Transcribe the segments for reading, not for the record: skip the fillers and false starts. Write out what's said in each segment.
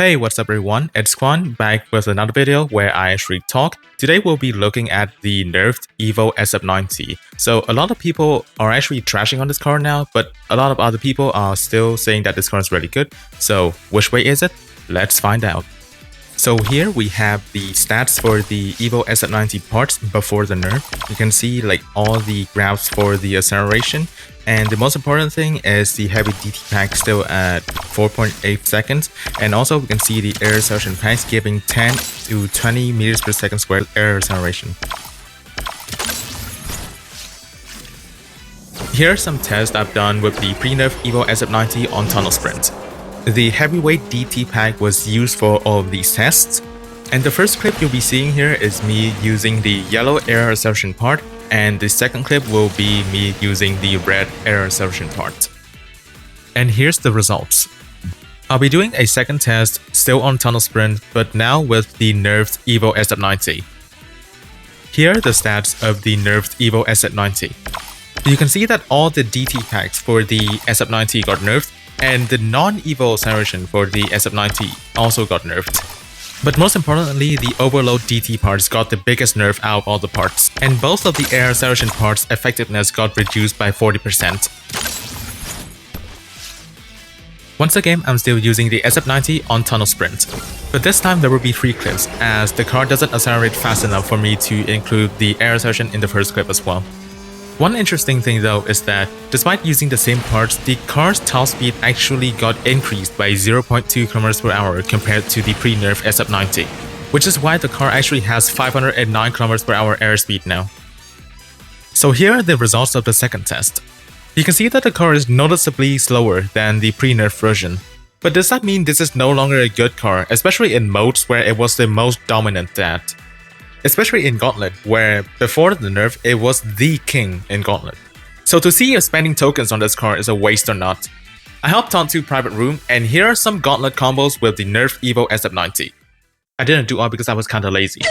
Hey, what's up everyone, it's Quan back with another video where I actually talk. Today we'll be looking at the nerfed EVO SF90. So a lot of people are actually trashing on this card now, but a lot of other people are still saying that this card is really good. So which way is it? Let's find out. So here we have the stats for the EVO SF90 parts before the nerf. You can see like all the graphs for the acceleration. And the most important thing is the heavy DT pack still at 4.8 seconds. And also we can see the air acceleration packs giving 10 to 20 meters per second squared air acceleration. Here are some tests I've done with the pre-nerf EVO SF90 on tunnel sprint. The heavyweight DT pack was used for all of these tests. And the first clip you'll be seeing here is me using the yellow air acceleration part. And the second clip will be me using the red air acceleration part. And here's the results. I'll be doing a second test still on tunnel sprint, but now with the nerfed EVO SF90. Here are the stats of the nerfed EVO SF90. You can see that all the DT packs for the SF90 got nerfed, and the non-EVO acceleration for the SF90 also got nerfed. But most importantly, the overload DT parts got the biggest nerf out of all the parts, and both of the air acceleration parts' effectiveness got reduced by 40%. Once again, I'm still using the SF90 on tunnel sprint, but this time there will be 3 clips, as the car doesn't accelerate fast enough for me to include the air acceleration in the first clip as well. One interesting thing though is that, despite using the same parts, the car's top speed actually got increased by 0.2 km/h compared to the pre-nerf SF90, which is why the car actually has 509 km/h airspeed now. So here are the results of the second test. You can see that the car is noticeably slower than the pre-nerf version. But does that mean this is no longer a good car, especially in modes where it was the most dominant at? Especially in Gauntlet, where before the nerf, it was the king in Gauntlet. So to see if spending tokens on this car is a waste or not, I hopped onto Private Room, and here are some Gauntlet combos with the nerfed EVO SF90. I didn't do all because I was kinda lazy.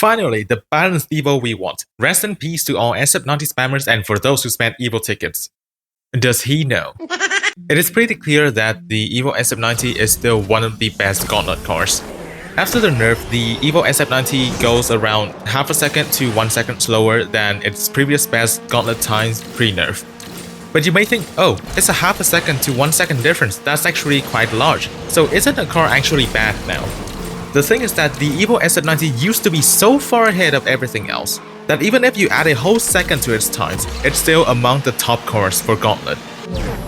Finally, the balanced EVO we want. Rest in peace to all SF90 spammers and for those who spent EVO tickets. Does he know? It is pretty clear that the EVO SF90 is still one of the best Gauntlet cars. After the nerf, the EVO SF90 goes around half a second to 1 second slower than its previous best Gauntlet times pre-nerf. But you may think, oh, it's a half a second to 1 second difference, that's actually quite large, so isn't the car actually bad now? The thing is that the EVO SF90 used to be so far ahead of everything else, that even if you add a whole second to its times, it's still among the top cars for Gauntlet.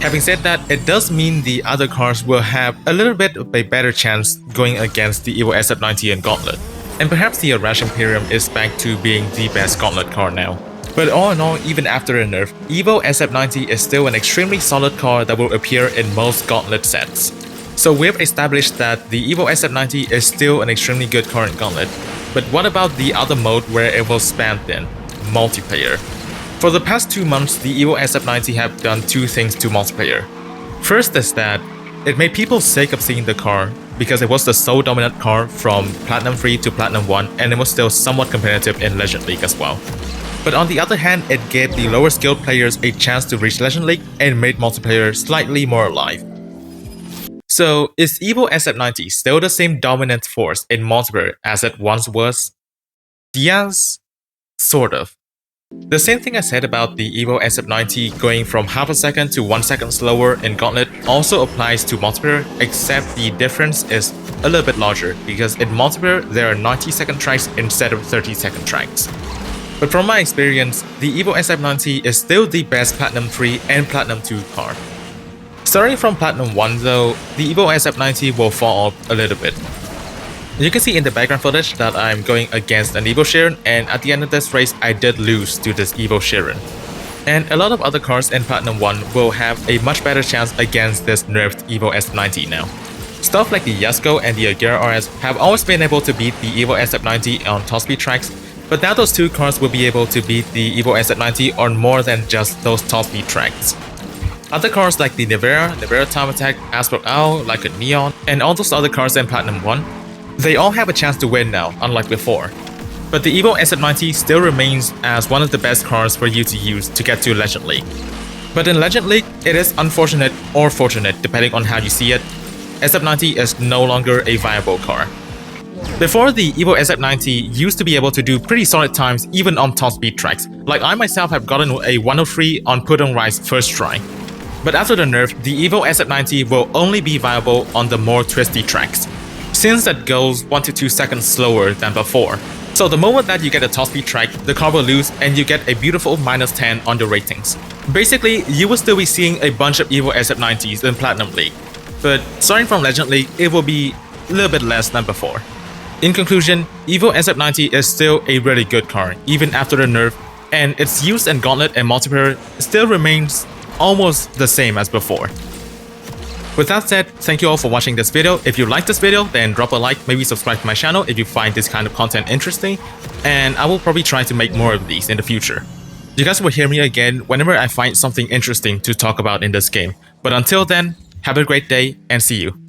Having said that, it does mean the other cars will have a little bit of a better chance going against the EVO SF90 and Gauntlet, and perhaps the Rush Imperium is back to being the best Gauntlet car now. But all in all, even after a nerf, EVO SF90 is still an extremely solid car that will appear in most Gauntlet sets. So we've established that the EVO SF90 is still an extremely good car in Gauntlet, but what about the other mode where it will span then? Multiplayer. For the past 2 months, the EVO SF90 have done two things to multiplayer. First is that it made people sick of seeing the car because it was the sole dominant car from Platinum 3 to Platinum 1 and it was still somewhat competitive in Legend League as well. But on the other hand, it gave the lower skilled players a chance to reach Legend League and made multiplayer slightly more alive. So, is EVO SF90 still the same dominant force in multiplayer as it once was? Yes, sort of. The same thing I said about the EVO SF90 going from half a second to 1 second slower in Gauntlet also applies to multiplayer, except the difference is a little bit larger because in multiplayer there are 90-second tracks instead of 30-second tracks. But from my experience, the EVO SF90 is still the best Platinum 3 and Platinum 2 car. Starting from Platinum 1 though, the EVO SF90 will fall off a little bit. You can see in the background footage that I'm going against an EVO Sharon, and at the end of this race I did lose to this EVO Sharon. And a lot of other cars in Platinum 1 will have a much better chance against this nerfed EVO SF90 now. Stuff like the Yasko and the Agera RS have always been able to beat the EVO SF90 on top speed tracks, but now those two cars will be able to beat the EVO SF90 on more than just those top speed tracks. Other cars like the Nevera Time Attack, Asphalt Owl, like a Neon, and all those other cars in Platinum 1, they all have a chance to win now, unlike before. But the EVO SF90 still remains as one of the best cars for you to use to get to Legend League. But in Legend League, it is unfortunate or fortunate depending on how you see it, SF90 is no longer a viable car. Before, the EVO SF90 used to be able to do pretty solid times even on top speed tracks, like I myself have gotten a 103 on Put on Rise first try. But after the nerf, the EVO SF90 will only be viable on the more twisty tracks, since that goes 1 to 2 seconds slower than before. So the moment that you get a top speed track, the car will lose and you get a beautiful -10 on the ratings. Basically, you will still be seeing a bunch of EVO SF90s in Platinum League, but starting from Legend League, it will be a little bit less than before. In conclusion, EVO SF90 is still a really good car, even after the nerf, and its use in Gauntlet and multiplayer still remains almost the same as before. With that said, thank you all for watching this video. If you like this video, then drop a like, maybe subscribe to my channel if you find this kind of content interesting, and I will probably try to make more of these in the future. You guys will hear me again whenever I find something interesting to talk about in this game. But until then, have a great day and see you.